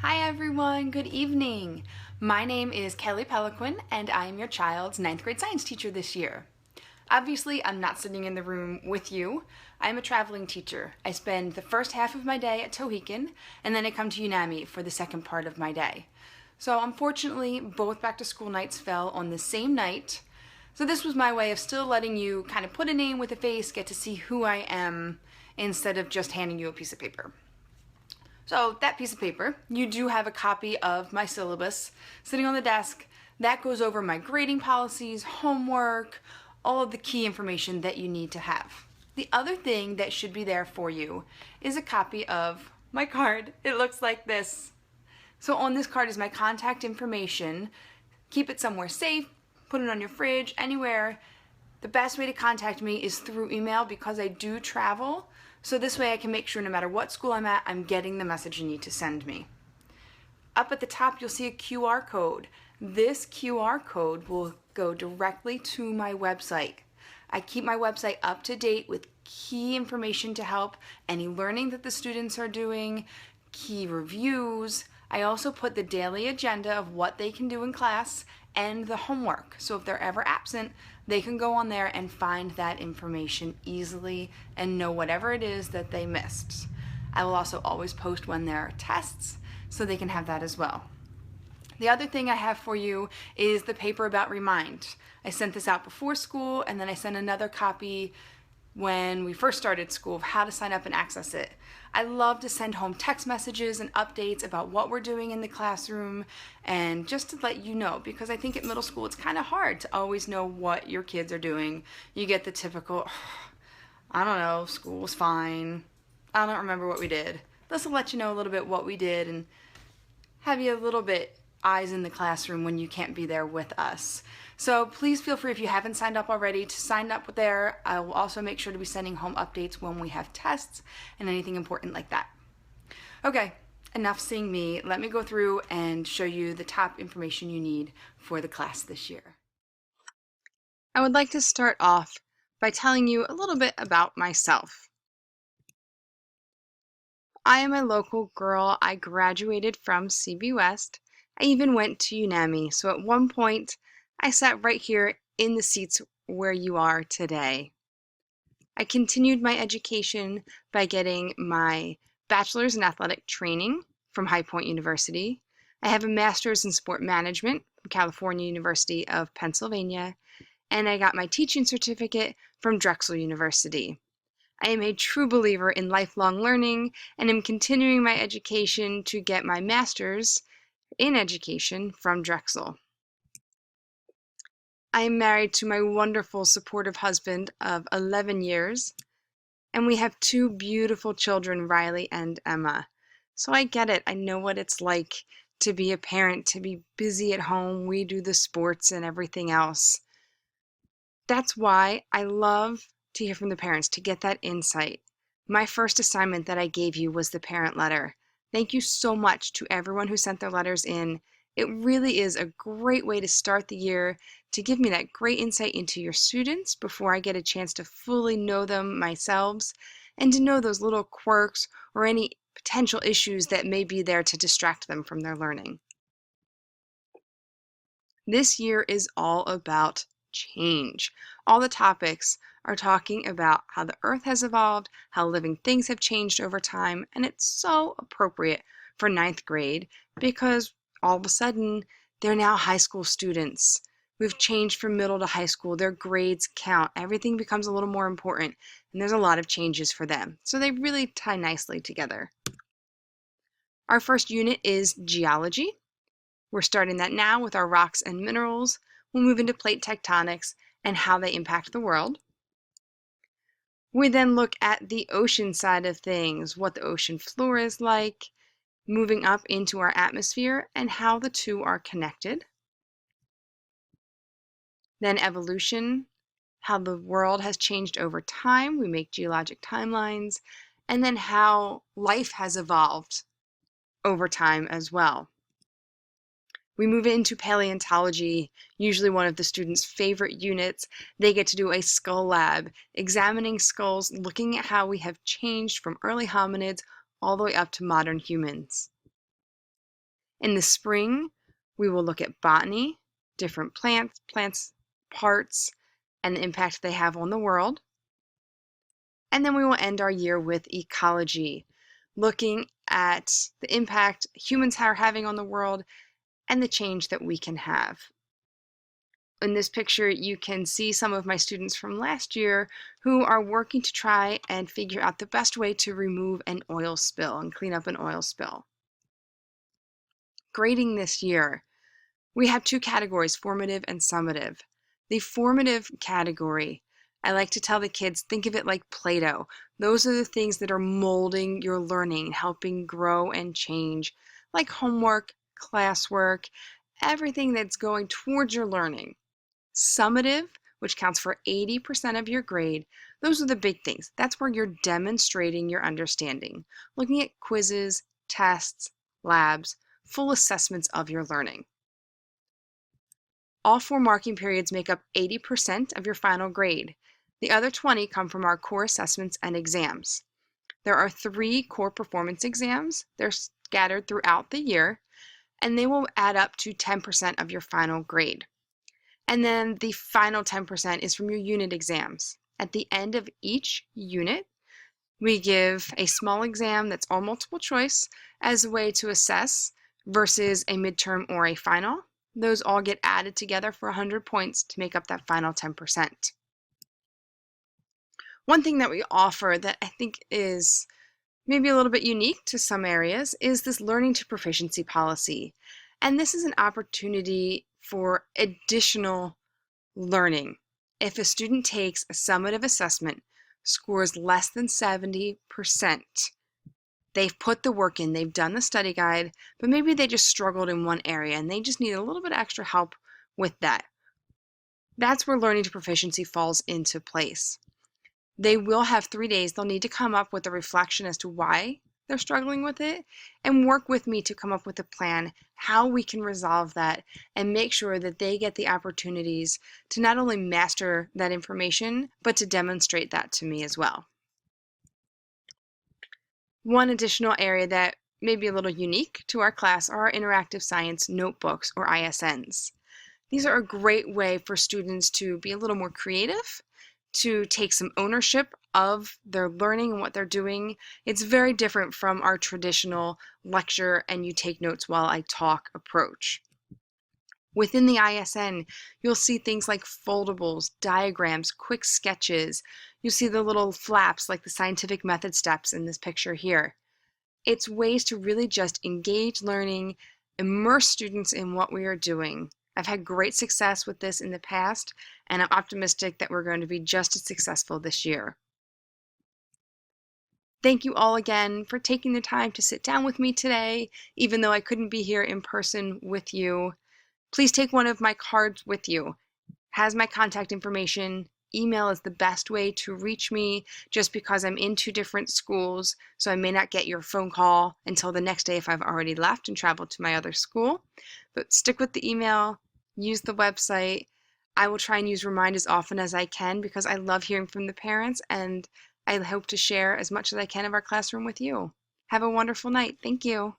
Hi everyone, good evening. My name is Kelly Peliquin and I am your child's ninth grade science teacher this year. Obviously, I'm not sitting in the room with you. I'm a traveling teacher. I spend the first half of my day at Tohickon and then I come to UNAMI for the second part of my day. So unfortunately, both back to school nights fell on the same night. So this was my way of still letting you kind of put a name with a face, get to see who I am instead of just handing you a piece of paper. So that piece of paper, you do have a copy of my syllabus sitting on the desk. That goes over my grading policies, homework, all of the key information that you need to have. The other thing that should be there for you is a copy of my card. It looks like this. So on this card is my contact information. Keep it somewhere safe, put it on your fridge, anywhere. The best way to contact me is through email because I do travel. So this way I can make sure no matter what school I'm at, I'm getting the message you need to send me. Up at the top, you'll see a QR code. This QR code will go directly to my website. I keep my website up to date with key information to help any learning that the students are doing, key reviews. I also put the daily agenda of what they can do in class and the homework. So if they're ever absent, they can go on there and find that information easily and know whatever it is that they missed. I will also always post when there are tests so they can have that as well. The other thing I have for you is the paper about Remind. I sent this out before school and then I sent another copy when we first started school of how to sign up and access it. I love to send home text messages and updates about what we're doing in the classroom and just to let you know, because I think at middle school it's kind of hard to always know what your kids are doing. You get the typical, I don't know, school's fine, I don't remember what we did. This will let you know a little bit what we did and have you a little bit eyes in the classroom when you can't be there with us. So please feel free, if you haven't signed up already, to sign up there. I will also make sure to be sending home updates when we have tests and anything important like that. Okay, enough seeing me. Let me go through and show you the top information you need for the class this year. I would like to start off by telling you a little bit about myself. I am a local girl. I graduated from CB West. I even went to UNAMI, so at one point I sat right here in the seats where you are today. I continued my education by getting my bachelor's in athletic training from High Point University. I have a master's in sport management from California University of Pennsylvania, and I got my teaching certificate from Drexel University. I am a true believer in lifelong learning and am continuing my education to get my master's in education from Drexel. I am married to my wonderful, supportive husband of 11 years, and we have two beautiful children, Riley and Emma. So I get it. I know what it's like to be a parent, to be busy at home. We do the sports and everything else. That's why I love to hear from the parents, to get that insight. My first assignment that I gave you was the parent letter. Thank you so much to everyone who sent their letters in. It really is a great way to start the year, to give me that great insight into your students before I get a chance to fully know them myself, and to know those little quirks or any potential issues that may be there to distract them from their learning. This year is all about change. All the topics are talking about how the earth has evolved, how living things have changed over time, and it's so appropriate for ninth grade because all of a sudden they're now high school students. We've changed from middle to high school. Their grades count. Everything becomes a little more important, and there's a lot of changes for them. So they really tie nicely together. Our first unit is geology. We're starting that now with our rocks and minerals. We'll move into plate tectonics and how they impact the world. We then look at the ocean side of things, what the ocean floor is like, moving up into our atmosphere and how the two are connected. Then evolution, how the world has changed over time. We make geologic timelines, and then how life has evolved over time as well. We move into paleontology, usually one of the students' favorite units. They get to do a skull lab, examining skulls, looking at how we have changed from early hominids all the way up to modern humans. In the spring, we will look at botany, different plants, parts, and the impact they have on the world. And then we will end our year with ecology, looking at the impact humans are having on the world and the change that we can have. In this picture, you can see some of my students from last year who are working to try and figure out the best way to remove an oil spill and clean up an oil spill. Grading this year, we have two categories, formative and summative. The formative category, I like to tell the kids, think of it like Play-Doh. Those are the things that are molding your learning, helping grow and change, like homework, classwork, everything that's going towards your learning. Summative, which counts for 80% of your grade, those are the big things. That's where you're demonstrating your understanding, looking at quizzes, tests, labs, full assessments of your learning. All 4 marking periods make up 80% of your final grade. The other 20 come from our core assessments and exams. There are 3 core performance exams. They're scattered throughout the year, and they will add up to 10% of your final grade. And then the final 10% is from your unit exams. At the end of each unit, we give a small exam that's all multiple choice as a way to assess versus a midterm or a final. Those all get added together for 100 points to make up that final 10%. One thing that we offer that I think is maybe a little bit unique to some areas is this learning to proficiency policy. And this is an opportunity for additional learning. If a student takes a summative assessment, scores less than 70%, they've put the work in, they've done the study guide, but maybe they just struggled in one area and they just need a little bit extra help with that. That's where learning to proficiency falls into place. They will have 3 days. They'll need to come up with a reflection as to why they're struggling with it and work with me to come up with a plan how we can resolve that and make sure that they get the opportunities to not only master that information, but to demonstrate that to me as well. One additional area that may be a little unique to our class are our interactive science notebooks, or ISNs. These are a great way for students to be a little more creative, to take some ownership of their learning and what they're doing. It's very different from our traditional lecture and you take notes while I talk approach. Within the ISN, you'll see things like foldables, diagrams, quick sketches. You'll see the little flaps like the scientific method steps in this picture here. It's ways to really just engage learning, immerse students in what we are doing. I've had great success with this in the past, and I'm optimistic that we're going to be just as successful this year. Thank you all again for taking the time to sit down with me today, even though I couldn't be here in person with you. Please take one of my cards with you. It has my contact information. Email is the best way to reach me just because I'm in 2 different schools, so I may not get your phone call until the next day if I've already left and traveled to my other school. But stick with the email, use the website. I will try and use Remind as often as I can because I love hearing from the parents and I hope to share as much as I can of our classroom with you. Have a wonderful night. Thank you.